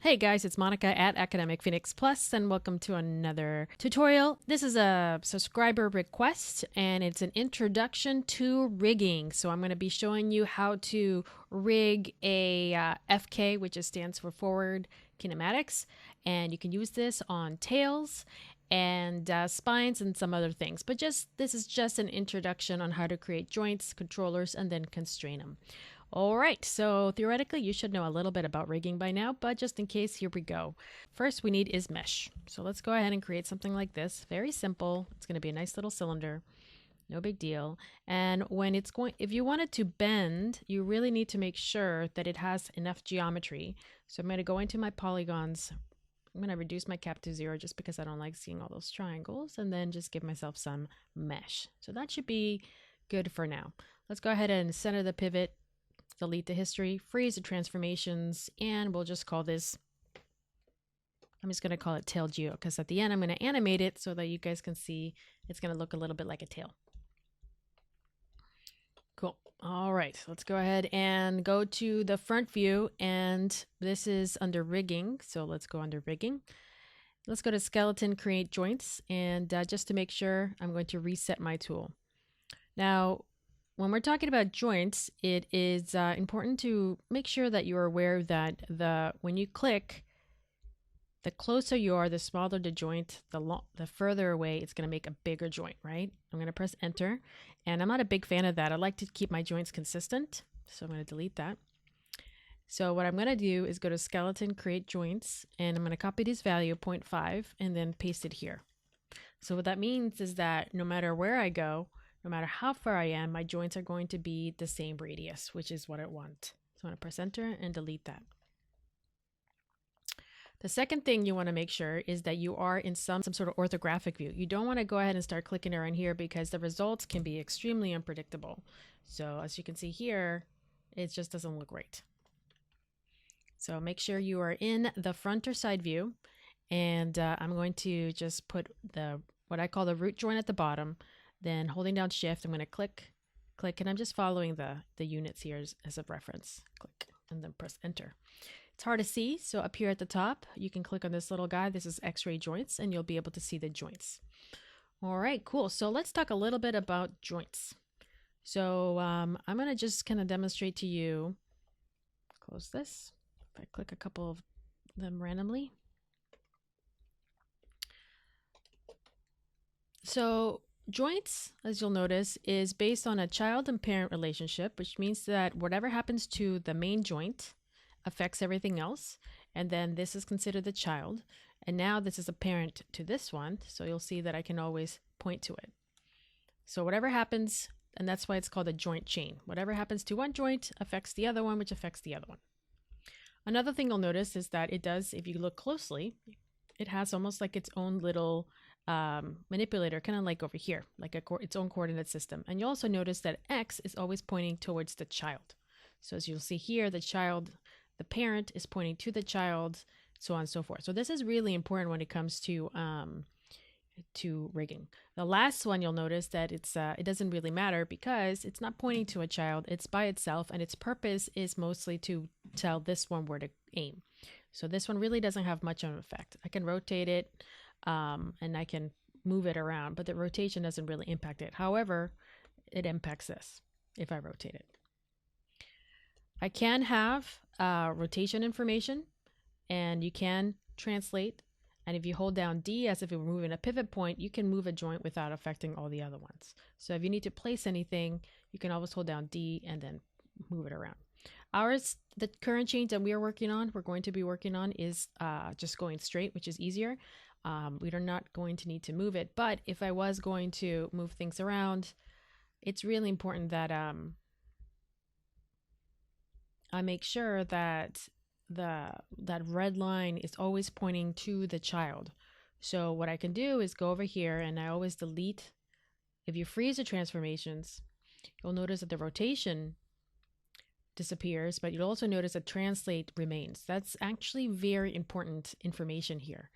Hey guys, it's Monica at Academic Phoenix Plus, and welcome to another tutorial. This is a subscriber request, and it's an introduction to rigging. So I'm going to be showing you how to rig a FK, which stands for forward kinematics, and you can use this on tails and spines and some other things. But this is just an introduction on how to create joints, controllers, and then constrain them. All right, so theoretically you should know a little bit about rigging by now, but just in case, here we go. First we need is mesh. So let's go ahead and create something like this. Very simple. It's going to be a nice little cylinder. No big deal. And when it's going, if you want it to bend, you really need to make sure that it has enough geometry. So I'm going to go into my polygons. I'm going to reduce my cap to 0 just because I don't like seeing all those triangles, and then just give myself some mesh. So that should be good for now. Let's go ahead and center the pivot. Delete the history, freeze the transformations, and we'll just call this, I'm just going to call it tail geo, because at the end I'm going to animate it so that you guys can see it's going to look a little bit like a tail. Cool. All right, let's go ahead and go to the front view, and this is under rigging. So let's go under rigging. Let's go to skeleton, create joints, and just to make sure, I'm going to reset my tool. Now, when we're talking about joints, it is important to make sure that you're aware that when you click, the closer you are, the smaller the joint, the further away it's going to make a bigger joint, right? I'm going to press enter, and I'm not a big fan of that. I like to keep my joints consistent, so I'm going to delete that. So what I'm going to do is go to skeleton, create joints, and I'm going to copy this value 0.5 and then paste it here. So what that means is that no matter where I go, no matter how far I am, my joints are going to be the same radius, which is what I want. So I'm going to press enter and delete that. The second thing you want to make sure is that you are in some sort of orthographic view. You don't want to go ahead and start clicking around here because the results can be extremely unpredictable. So as you can see here, it just doesn't look right. So make sure you are in the front or side view, and I'm going to just put what I call the root joint at the bottom. Then holding down shift, I'm going to click, and I'm just following the units here as a reference. Click, and then press enter. It's hard to see, so up here at the top, you can click on this little guy. This is X-ray joints, and you'll be able to see the joints. All right, cool. So let's talk a little bit about joints. So I'm going to just kind of demonstrate to you. Close this. If I click a couple of them randomly. So joints, as you'll notice, is based on a child and parent relationship, which means that whatever happens to the main joint affects everything else. And then this is considered the child. And now this is a parent to this one. So you'll see that I can always point to it. So whatever happens, and that's why it's called a joint chain. Whatever happens to one joint affects the other one, which affects the other one. Another thing you'll notice is that it does, if you look closely, it has almost like its own little manipulator, kind of like over here, like its own coordinate system. And you also notice that X is always pointing towards the child. So as you'll see here, the parent is pointing to the child, so on and so forth. So this is really important when it comes to rigging. The last one, you'll notice that it doesn't really matter because it's not pointing to a child, it's by itself, and its purpose is mostly to tell this one where to aim. So this one really doesn't have much of an effect. I can rotate it, and I can move it around, but the rotation doesn't really impact it. However, it impacts this if I rotate it. I can have rotation information, and you can translate. And if you hold down D as if it were moving a pivot point, you can move a joint without affecting all the other ones. So if you need to place anything, you can always hold down D and then move it around. The current change that we're going to be working on is just going straight, which is easier. We are not going to need to move it, but if I was going to move things around, it's really important that I make sure that that red line is always pointing to the child. So what I can do is go over here, and I always delete. If you freeze the transformations, you'll notice that the rotation disappears, but you'll also notice that translate remains. That's actually very important information here.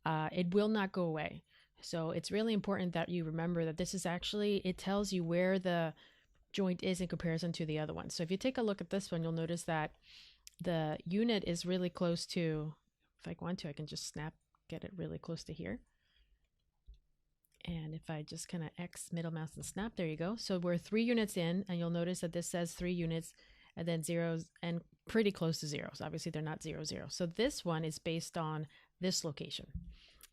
It will not go away. So it's really important that you remember that this is actually, it tells you where the joint is in comparison to the other one. So if you take a look at this one, you'll notice that the unit is really close to If I want to, I can just snap, get it really close to here. And if I just kind of X middle mouse and snap, there you go. So we're 3 units in, and you'll notice that this says 3 units and then zeros and pretty close to zeros. Obviously they're not 0, 0. So this one is based on this location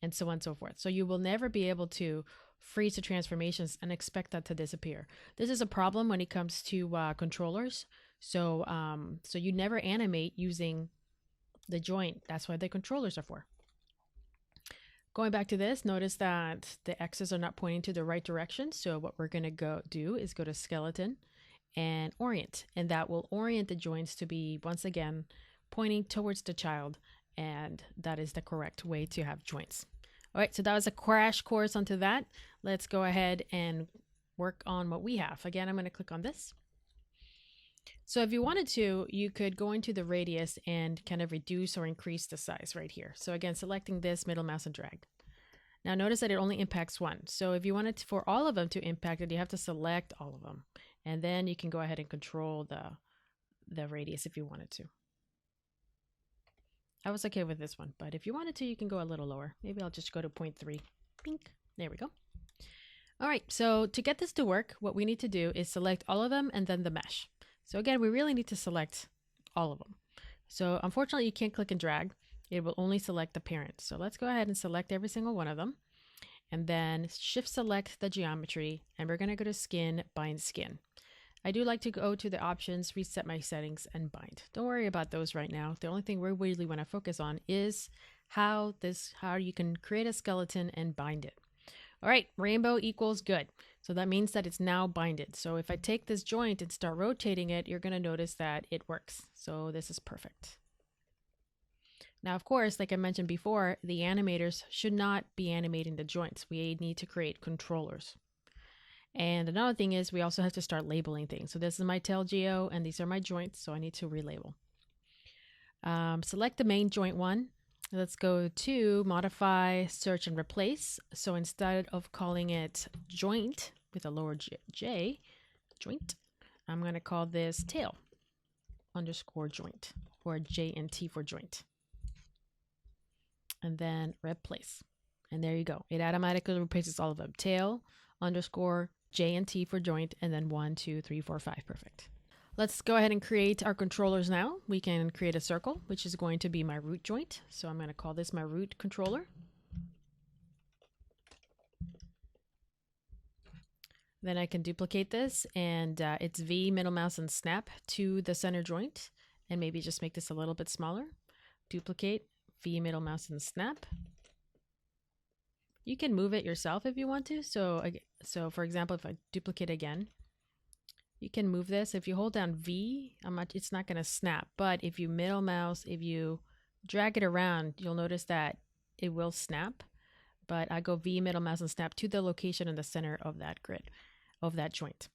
and so on and so forth. So you will never be able to freeze the transformations and expect that to disappear. This is a problem when it comes to controllers. So, so you never animate using the joint. That's what the controllers are for. Going back to this, notice that the X's are not pointing to the right direction. So what we're going to go do is go to skeleton and orient, and that will orient the joints to be, once again, pointing towards the child. And that is the correct way to have joints. All right, so that was a crash course onto that. Let's go ahead and work on what we have. Again, I'm going to click on this. So if you wanted to, you could go into the radius and kind of reduce or increase the size right here. So again, selecting this, middle mouse and drag. Now notice that it only impacts one. So if you wanted to, for all of them to impact it, you have to select all of them. And then you can go ahead and control the radius if you wanted to. I was okay with this one, but if you wanted to, you can go a little lower. Maybe I'll just go to 0.3. Pink. There we go. All right, so to get this to work, what we need to do is select all of them and then the mesh. So again, we really need to select all of them. So unfortunately, you can't click and drag. It will only select the parent. So let's go ahead and select every single one of them. And then shift select the geometry. And we're going to go to skin, bind skin. I do like to go to the options, reset my settings, and bind. Don't worry about those right now. The only thing we really want to focus on is how you can create a skeleton and bind it. All right, rainbow equals good. So that means that it's now binded. So if I take this joint and start rotating it, you're going to notice that it works. So this is perfect. Now, of course, like I mentioned before, the animators should not be animating the joints. We need to create controllers. And another thing is we also have to start labeling things. So this is my tail geo and these are my joints. So I need to relabel. Select the main joint one. Let's go to modify, search, and replace. So instead of calling it joint with a lower j, joint, I'm going to call this tail underscore joint, or J and T for joint. And then replace. And there you go. It automatically replaces all of them. Tail underscore J and T for joint, and then 1, 2, 3, 4, 5. Perfect. Let's go ahead and create our controllers now. We can create a circle, which is going to be my root joint. So I'm going to call this my root controller. Then I can duplicate this, and it's V, middle mouse, and snap to the center joint. And maybe just make this a little bit smaller. Duplicate, V, middle mouse, and snap. You can move it yourself if you want to. So for example, if I duplicate again, you can move this. If you hold down V, it's not going to snap. But if you middle mouse, if you drag it around, you'll notice that it will snap. But I go V, middle mouse, and snap to the location in the center of that grid, of that joint.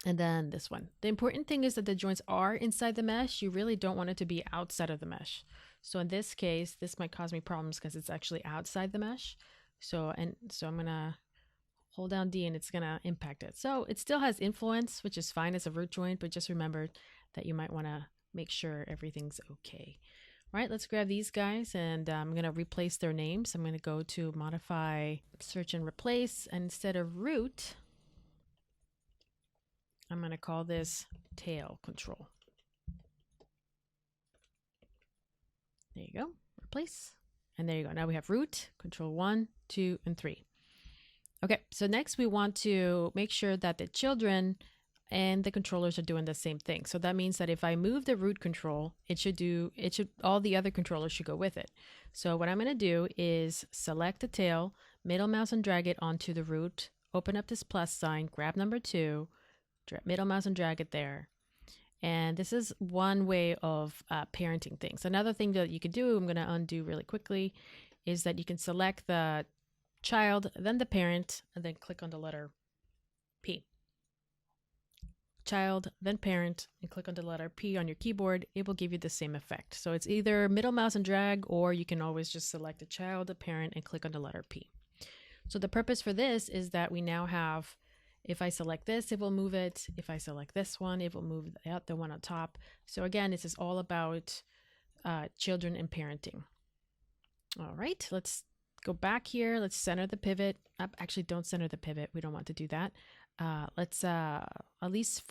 And then this one. The important thing is that the joints are inside the mesh. You really don't want it to be outside of the mesh. So in this case, this might cause me problems because it's actually outside the mesh. So I'm going to hold down D and it's going to impact it. So it still has influence, which is fine as a root joint, but just remember that you might want to make sure everything's okay. All right, let's grab these guys and I'm going to replace their names. I'm going to go to modify, search, and replace. And instead of root, I'm going to call this tail control. There you go, replace. And there you go. Now we have root, control 1, 2, and 3. Okay, so next we want to make sure that the children and the controllers are doing the same thing. So that means that if I move the root control, all the other controllers should go with it. So what I'm going to do is select the tail, middle mouse and drag it onto the root, open up this plus sign, grab number 2, middle mouse and drag it there. And this is one way of parenting things. Another thing that you could do, I'm going to undo really quickly, is that you can select the child, then the parent, and then click on the letter P. Child, then parent, and click on the letter P on your keyboard. It will give you the same effect. So it's either middle mouse and drag, or you can always just select the child, the parent, and click on the letter P. So the purpose for this is that we now have, if I select this, it will move it. If I select this one, it will move the one on top. So again, this is all about children and parenting. All right, let's go back here. Let's center the pivot. Actually, don't center the pivot. We don't want to do that. Let's at least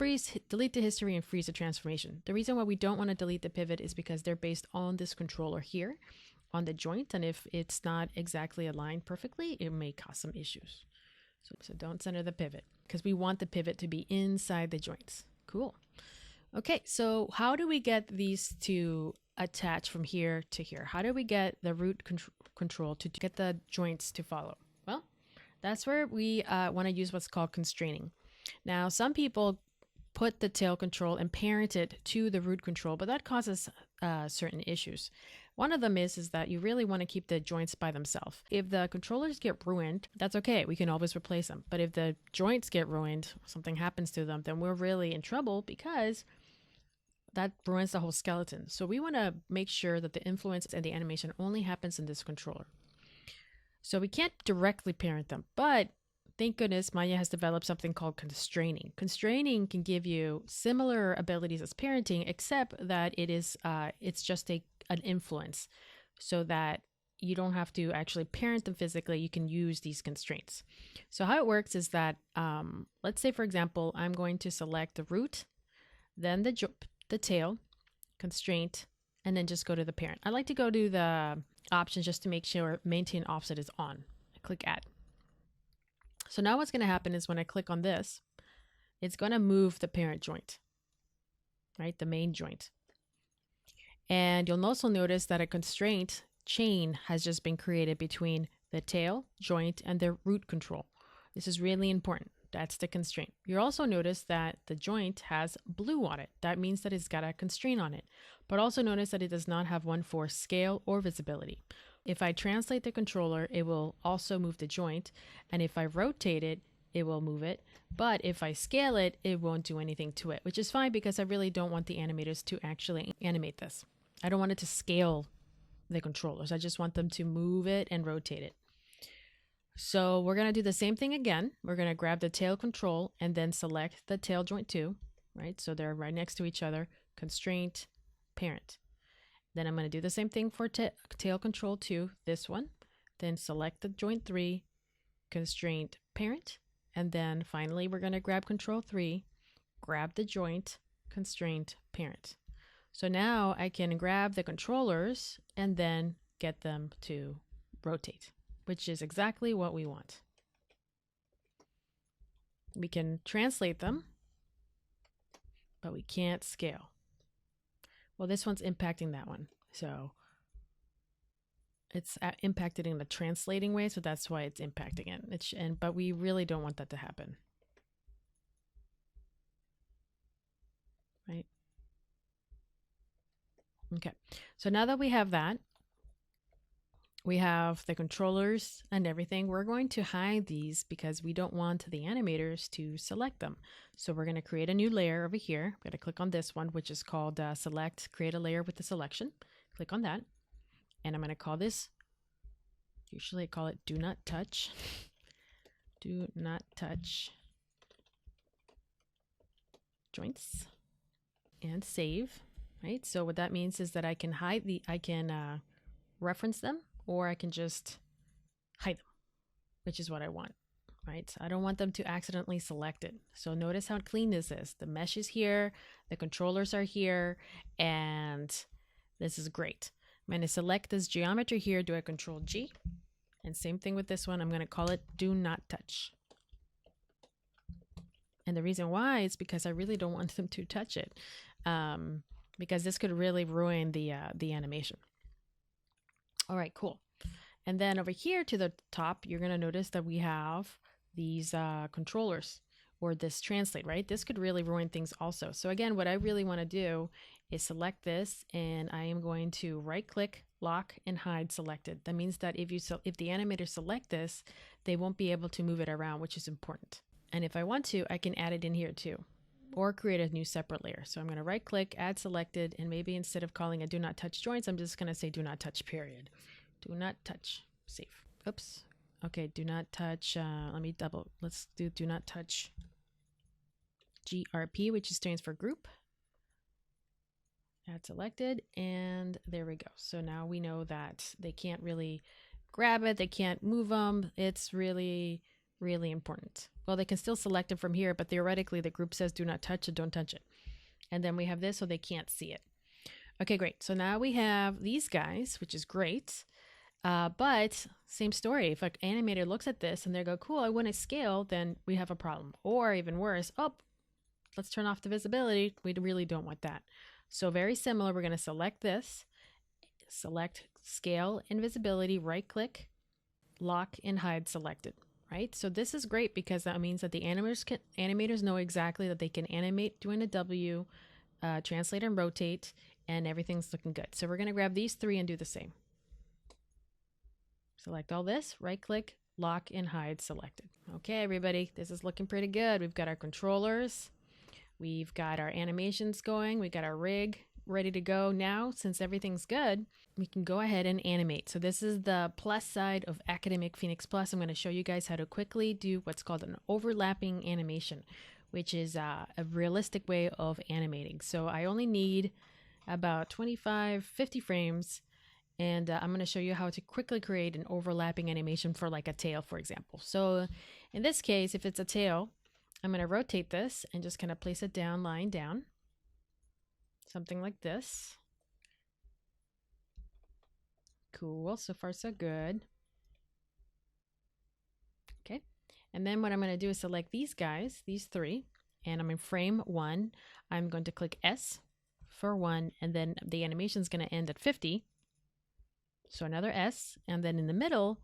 delete the history and freeze the transformation. The reason why we don't want to delete the pivot is because they're based on this controller here on the joint. And if it's not exactly aligned perfectly, it may cause some issues. So don't center the pivot because we want the pivot to be inside the joints. Cool. Okay, so how do we get these to attach from here to here? How do we get the root control to get the joints to follow? Well, that's where we want to use what's called constraining. Now, some people put the tail control and parent it to the root control, but that causes certain issues. One of them is that you really want to keep the joints by themselves. If the controllers get ruined, that's okay. We can always replace them. But if the joints get ruined, something happens to them, then we're really in trouble because that ruins the whole skeleton. So we want to make sure that the influence and the animation only happens in this controller. So we can't directly parent them, but thank goodness Maya has developed something called constraining. Constraining can give you similar abilities as parenting, except that it's just an influence, so that you don't have to actually parent them physically. You can use these constraints. So how it works is that, let's say, for example, I'm going to select the root, then the tail, constraint, and then just go to the parent. I like to go to the options just to make sure maintain offset is on. I click add. So now what's going to happen is when I click on this, it's going to move the parent joint, right? The main joint. And you'll also notice that a constraint chain has just been created between the tail joint and the root control. This is really important. That's the constraint. You'll also notice that the joint has blue on it. That means that it's got a constraint on it. But also notice that it does not have one for scale or visibility. If I translate the controller, it will also move the joint. And if I rotate it, it will move it. But if I scale it, it won't do anything to it, which is fine because I really don't want the animators to actually animate this. I don't want it to scale the controllers. I just want them to move it and rotate it. So we're going to do the same thing again. We're going to grab the tail control and then select the tail joint 2, right? So they're right next to each other. Constraint, parent. Then I'm going to do the same thing for tail control 2, this one. Then select the joint 3, constraint, parent. And then finally, we're going to grab control 3, grab the joint, constraint, parent. So now I can grab the controllers and then get them to rotate, which is exactly what we want. We can translate them, but we can't scale. Well, this one's impacting that one. So it's impacted in the translating way, so that's why it's impacting it. But we really don't want that to happen. Right? Okay, so now that we have that, we have the controllers and everything. We're going to hide these because we don't want the animators to select them. So we're going to create a new layer over here. I'm going to click on this one, which is called select, create a layer with the selection. Click on that. And I'm going to call this, usually I call it do not touch. Do not touch joints and save. Right? So what that means is that I can reference them, or I can just hide them, which is what I want, right? So I don't want them to accidentally select it. So notice how clean this is. The mesh is here, the controllers are here, and this is great. I'm going to select this geometry here, do a Control G, and same thing with this one. I'm going to call it do not touch. And the reason why is because I really don't want them to touch it, because this could really ruin the animation. All right, cool. And then over here to the top, you're going to notice that we have these controllers, or this translate, right? This could really ruin things also. So again, what I really want to do is select this, and I am going to right click, lock, and hide selected. That means that if the animators select this, they won't be able to move it around, which is important. And if I want to, I can add it in here too, or create a new separate layer. So I'm going to right click, add selected, and maybe instead of calling it do not touch joints, I'm just going to say do not touch period. Do not touch, save. Oops. Okay, do not touch, let's do not touch GRP, which stands for group. Add selected, and there we go. So now we know that they can't really grab it, they can't move them. It's really, really important. Well, they can still select it from here, but theoretically the group says do not touch it, don't touch it. And then we have this so they can't see it. Okay, great. So now we have these guys, which is great. But same story. If an animator looks at this and they go, cool, I want to scale, then we have a problem. Or even worse, oh, let's turn off the visibility. We really don't want that. So very similar, we're going to select this, select scale and visibility, right click, lock and hide selected, right? So this is great because that means that the animators know exactly that they can animate doing a W, translate and rotate, and everything's looking good. So we're going to grab these three and do the same. Select all this, right click, lock and hide selected. Okay, everybody, this is looking pretty good. We've got our controllers. We've got our animations going. We got our rig ready to go. Now, since everything's good, we can go ahead and animate. So this is the plus side of Academic Phoenix Plus. I'm going to show you guys how to quickly do what's called an overlapping animation, which is a realistic way of animating. So I only need about 25, 50 frames. And I'm going to show you how to quickly create an overlapping animation for like a tail, for example. So in this case, if it's a tail, I'm going to rotate this and just kind of place it down, lying down. Something like this. Cool. So far, so good. Okay. And then what I'm going to do is select these guys, these three, and I'm in frame 1. I'm going to click S for 1, and then the animation is going to end at 50. So another S, and then in the middle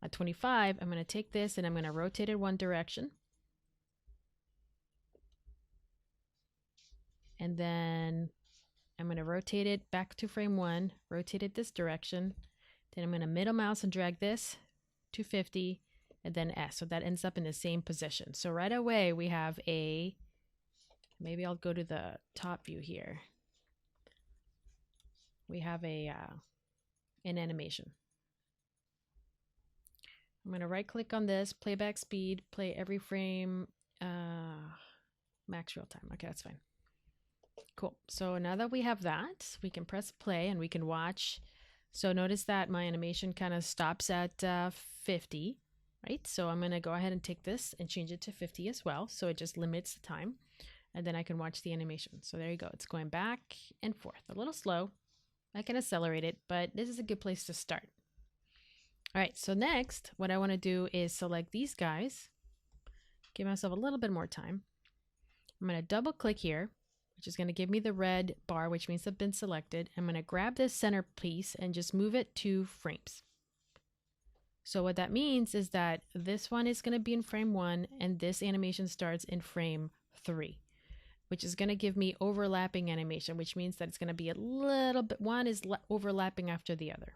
at 25, I'm going to take this and I'm going to rotate it one direction. And then I'm going to rotate it back to frame 1, rotate it this direction. Then I'm going to middle mouse and drag this to 50 and then S. So that ends up in the same position. So right away we have maybe I'll go to the top view here. We have an animation. I'm going to right click on this, playback speed, play every frame, max real time. Okay, that's fine. Cool. So now that we have that, we can press play and we can watch. So notice that my animation kind of stops at 50, right? So I'm going to go ahead and take this and change it to 50 as well. So it just limits the time and then I can watch the animation. So there you go. It's going back and forth, a little slow. I can accelerate it, but this is a good place to start. All right, so next, what I want to do is select these guys, give myself a little bit more time. I'm going to double click here, which is going to give me the red bar, which means I've been selected. I'm going to grab this center piece and just move it 2 frames. So what that means is that this one is going to be in frame 1 and this animation starts in frame 3. Which is going to give me overlapping animation, which means that it's going to be a little bit, one is overlapping after the other.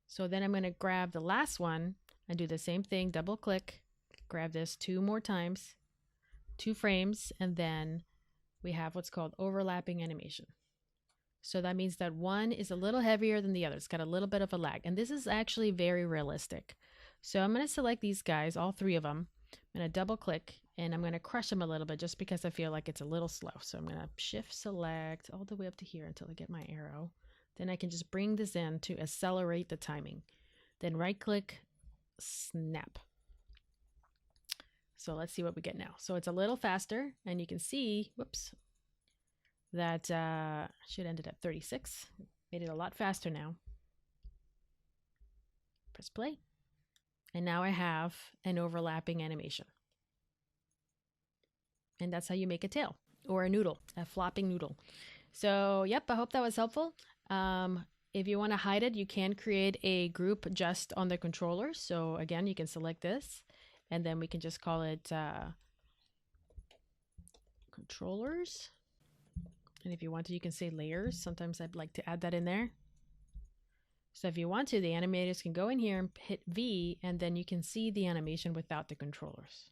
So then I'm going to grab the last one and do the same thing, double click, grab this 2 more times, 2 frames, and then we have what's called overlapping animation. So that means that one is a little heavier than the other. It's got a little bit of a lag, and this is actually very realistic. So I'm going to select these guys, all 3 of them. I'm going to double click and I'm going to crush them a little bit just because I feel like it's a little slow. So I'm going to shift select all the way up to here until I get my arrow. Then I can just bring this in to accelerate the timing. Then right click, snap. So let's see what we get now. So it's a little faster and you can see, whoops, that should end it at 36. Made it a lot faster now. Press play. And now I have an overlapping animation. And that's how you make a tail or a noodle, a flopping noodle. So, yep, I hope that was helpful. If you want to hide it, you can create a group just on the controller. So again, you can select this and then we can just call it controllers. And if you want to, you can say layers. Sometimes I'd like to add that in there. So if you want to, the animators can go in here and hit V, and then you can see the animation without the controllers.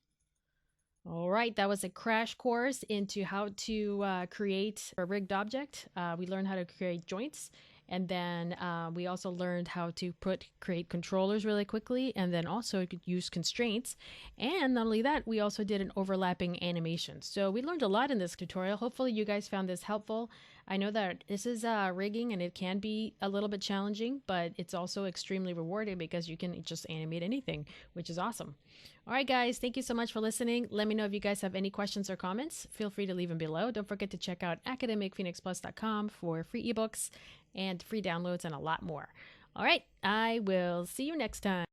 All right, that was a crash course into how to create a rigged object. We learned how to create joints, and then we also learned how to create controllers really quickly, and then also you could use constraints. And not only that, we also did an overlapping animation. So we learned a lot in this tutorial. Hopefully you guys found this helpful. I know that this is rigging and it can be a little bit challenging, but it's also extremely rewarding because you can just animate anything, which is awesome. All right, guys, thank you so much for listening. Let me know if you guys have any questions or comments. Feel free to leave them below. Don't forget to check out academicphoenixplus.com for free ebooks and free downloads and a lot more. All right, I will see you next time.